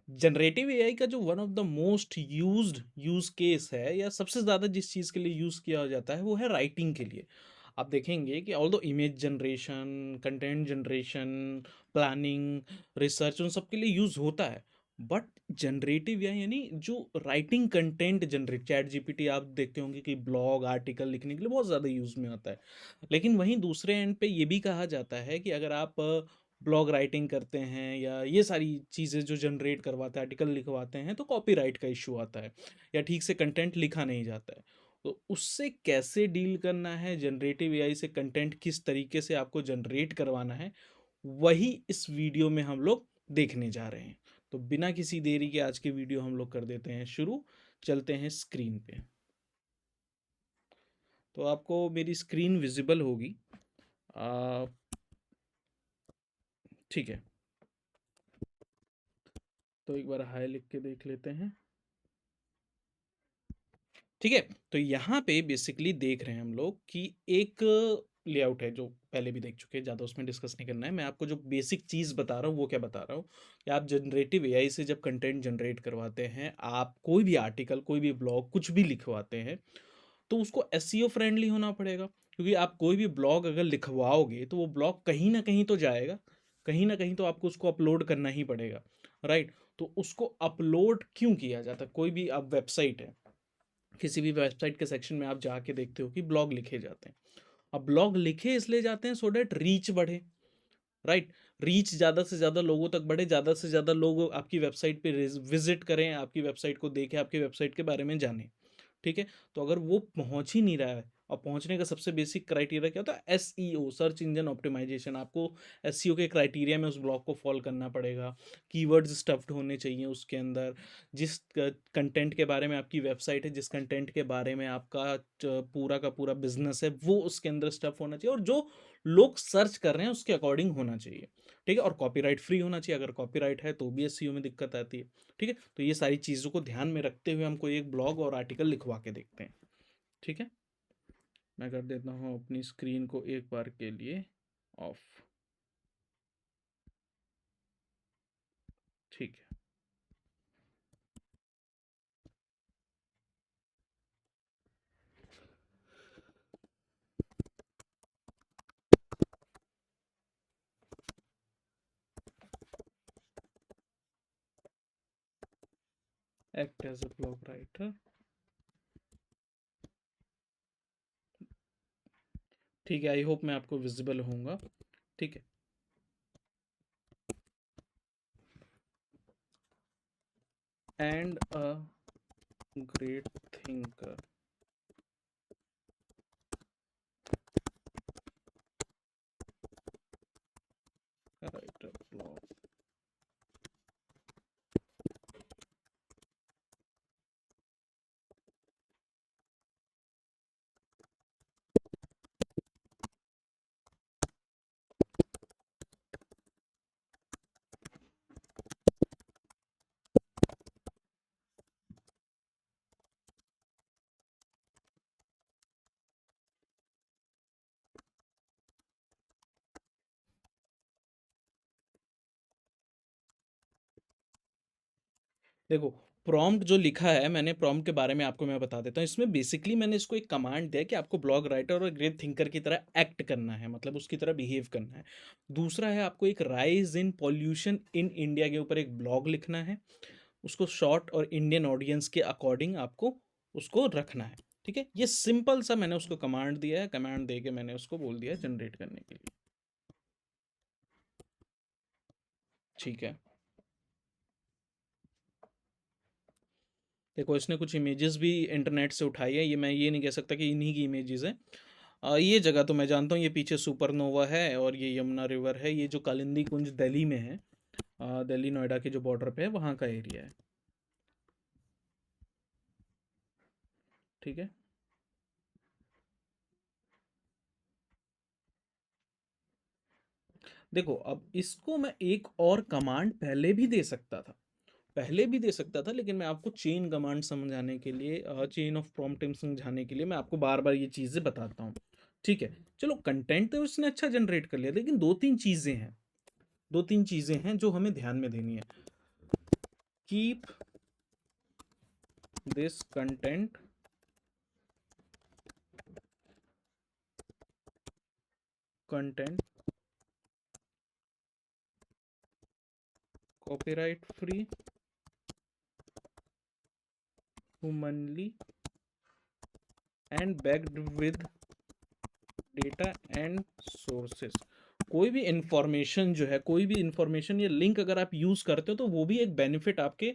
Generative AI का जो one of the most used use case है या सबसे ज़्यादा जिस चीज़ के लिए यूज़ किया जाता है वो है राइटिंग के लिए। आप देखेंगे कि ऑल दो image generation, content generation, planning, research उन सब के लिए यूज़ होता है। बट जनरेटिव एआई यानी जो writing content generate, chat GPT आप देखते होंगे कि ब्लॉग आर्टिकल लिखने के लिए बहुत ज़्यादा यूज़ में आता है। लेकिन वहीं दूसरे एंड पे ये भी कहा जाता है कि अगर आप ब्लॉग राइटिंग करते हैं या ये सारी चीज़ें जो जनरेट करवाते हैं, आर्टिकल लिखवाते हैं, तो कॉपीराइट का इशू आता है या ठीक से कंटेंट लिखा नहीं जाता है। तो उससे कैसे डील करना है, जनरेटिव एआई से कंटेंट किस तरीके से आपको जनरेट करवाना है, वही इस वीडियो में हम लोग देखने जा रहे हैं। तो बिना किसी देरी के आज के वीडियो हम लोग कर देते हैं शुरू। चलते हैं स्क्रीन पे। तो आपको मेरी स्क्रीन विजिबल होगी। आ, ठीक है। तो एक बार हाय लिख के देख लेते हैं। ठीक है। तो यहाँ पे बेसिकली देख रहे हैं हम लोग कि एक लेआउट है जो पहले भी देख चुके हैं, ज़्यादा उसमें डिस्कस नहीं करना है। मैं आपको जो बेसिक चीज़ बता रहा हूँ वो क्या बता रहा हूँ कि आप जनरेटिव एआई से जब कंटेंट जनरेट करवाते हैं, आप कोई भी आर्टिकल, कोई भी ब्लॉग, कुछ भी लिखवाते हैं, तो उसको एसईओ फ्रेंडली होना पड़ेगा। क्योंकि आप कोई भी ब्लॉग अगर लिखवाओगे तो वो ब्लॉग कहीं ना कहीं तो जाएगा, कहीं ना कहीं तो आपको उसको अपलोड करना ही पड़ेगा। राइट। तो उसको अपलोड क्यों किया जाता है? कोई भी आप वेबसाइट है, किसी भी वेबसाइट के सेक्शन में आप जाके देखते हो कि ब्लॉग लिखे जाते हैं। अब ब्लॉग लिखे इसलिए जाते हैं सो डैट रीच बढ़े। राइट। रीच ज़्यादा से ज़्यादा लोगों तक बढ़े, ज़्यादा से ज़्यादा लोग आपकी वेबसाइट पे विजिट करें, आपकी वेबसाइट को देखें, आपकी वेबसाइट के बारे में जानें। ठीक है। तो अगर वो पहुंच ही नहीं रहा है, और पहुंचने का सबसे बेसिक क्राइटेरिया क्या होता है? SEO, search engine optimisation. आपको एसईओ के क्राइटेरिया में उस ब्लॉग को फॉलो करना पड़ेगा। कीवर्ड्स स्टफ्ड होने चाहिए उसके अंदर। जिस कंटेंट के बारे में आपकी वेबसाइट है, जिस कंटेंट के बारे में आपका पूरा का पूरा बिजनेस है, वो उसके अंदर स्टफ होना चाहिए और जो लोग सर्च कर रहे हैं उसके अकॉर्डिंग होना चाहिए। ठीक है। और कॉपीराइट फ्री होना चाहिए। अगर कॉपीराइट है तो भी एसईओ में दिक्कत आती है। ठीक है। तो ये सारी चीज़ों को ध्यान में रखते हुए हमको एक ब्लॉग और आर्टिकल लिखवा के देखते हैं। ठीक है। मैं कर देता हूँ अपनी स्क्रीन को एक बार के लिए ऑफ। ठीक है। Act as a blog writer. ठीक है। आई होप मैं आपको विजिबल होऊंगा। ठीक है। And a great thinker, writer blog. देखो, प्रॉम्प्ट जो लिखा है मैंने, प्रॉम्प्ट के बारे में आपको मैं बता देता हूँ। इसमें बेसिकली मैंने इसको एक कमांड दिया कि आपको ब्लॉग राइटर और ग्रेट थिंकर की तरह एक्ट करना है, मतलब उसकी तरह बिहेव करना है। दूसरा है आपको एक rise in pollution in India के ऊपर एक ब्लॉग लिखना है। उसको शॉर्ट और इंडियन ऑडियंस के अकॉर्डिंग आपको उसको रखना है। ठीक है। ये सिंपल सा मैंने उसको कमांड दिया है, कमांड दे के मैंने उसको बोल दिया है जनरेट करने के लिए। ठीक है। देखो, इसने कुछ इमेजेस भी इंटरनेट से उठाई है। ये मैं ये नहीं कह सकता कि इन्हीं की इमेजेस हैं। ये जगह तो मैं जानता हूँ, ये पीछे सुपरनोवा है और ये यमुना रिवर है। ये जो कालिंदी कुंज दिल्ली में है, दिल्ली नोएडा के जो बॉर्डर पे है वहाँ का एरिया है। ठीक है। देखो, अब इसको मैं एक और कमांड पहले भी दे सकता था, पहले भी दे सकता था, लेकिन मैं आपको चेन कमांड समझाने के लिए, चेन ऑफ प्रॉम्प्टिंग समझाने के लिए मैं आपको बार बार ये चीज़ें बताता हूँ। ठीक है। चलो, कंटेंट तो उसने अच्छा जनरेट कर लिया, लेकिन दो तीन चीज़ें हैं, दो तीन चीज़ें हैं जो हमें ध्यान में देनी है। Keep this content copyright free, humanly and backed with data and sources। कोई भी इंफॉर्मेशन जो है, कोई भी इंफॉर्मेशन या लिंक अगर आप यूज करते हो तो वो भी एक बेनिफिट आपके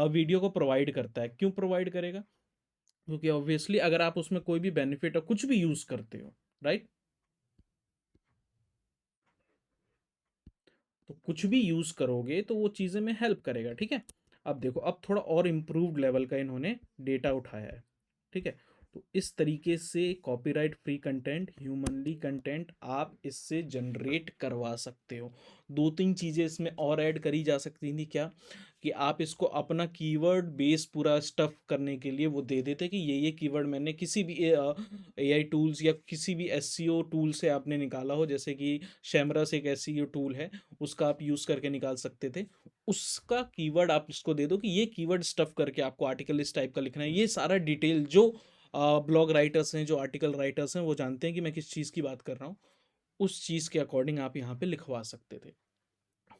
वीडियो को प्रोवाइड करता है। क्यों प्रोवाइड करेगा? क्योंकि ऑब्वियसली अगर आप उसमें कोई भी बेनिफिट और कुछ भी यूज करते हो, राइट, तो कुछ भी यूज करोगे तो वो चीजें में हेल्प करेगा। ठीक है, अब देखो, अब थोड़ा और इम्प्रूव्ड लेवल का इन्होंने डेटा उठाया है। ठीक है, तो इस तरीके से copyright free content, humanly content आप इससे जनरेट करवा सकते हो। दो तीन चीज़ें इसमें और ऐड करी जा सकती थी। क्या कि आप इसको अपना कीवर्ड बेस पूरा स्टफ करने के लिए वो दे देते कि ये कीवर्ड मैंने किसी भी एआई टूल्स या किसी भी एसईओ टूल से आपने निकाला हो, जैसे कि शैमरस एक एसईओ टूल है, उसका आप यूज़ करके निकाल सकते थे। उसका कीवर्ड आप इसको दे दो कि ये कीवर्ड स्टफ करके आपको आर्टिकल इस टाइप का लिखना है। ये सारा डिटेल जो ब्लॉग राइटर्स हैं, जो आर्टिकल राइटर्स हैं, वो जानते हैं कि मैं किस चीज़ की बात कर रहा हूँ, उस चीज़ के अकॉर्डिंग आप यहाँ पे लिखवा सकते थे।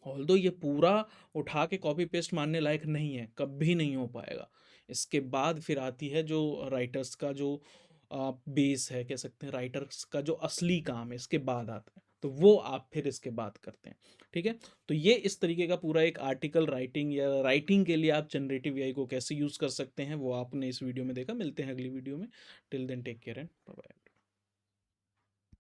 ऑल्दो ये पूरा उठा के कॉपी पेस्ट मारने लायक नहीं है, कभी नहीं हो पाएगा। इसके बाद फिर आती है जो राइटर्स का जो बेस है, कह सकते हैं राइटर्स का जो असली काम है, इसके बाद आता है, तो वो आप फिर इसके बाद करते हैं। ठीक है, तो ये इस तरीके का पूरा एक आर्टिकल राइटिंग या राइटिंग के लिए आप जनरेटिव एआई को कैसे यूज़ कर सकते हैं वो आपने इस वीडियो में देखा। मिलते हैं अगली वीडियो में। Till then take care and bye bye.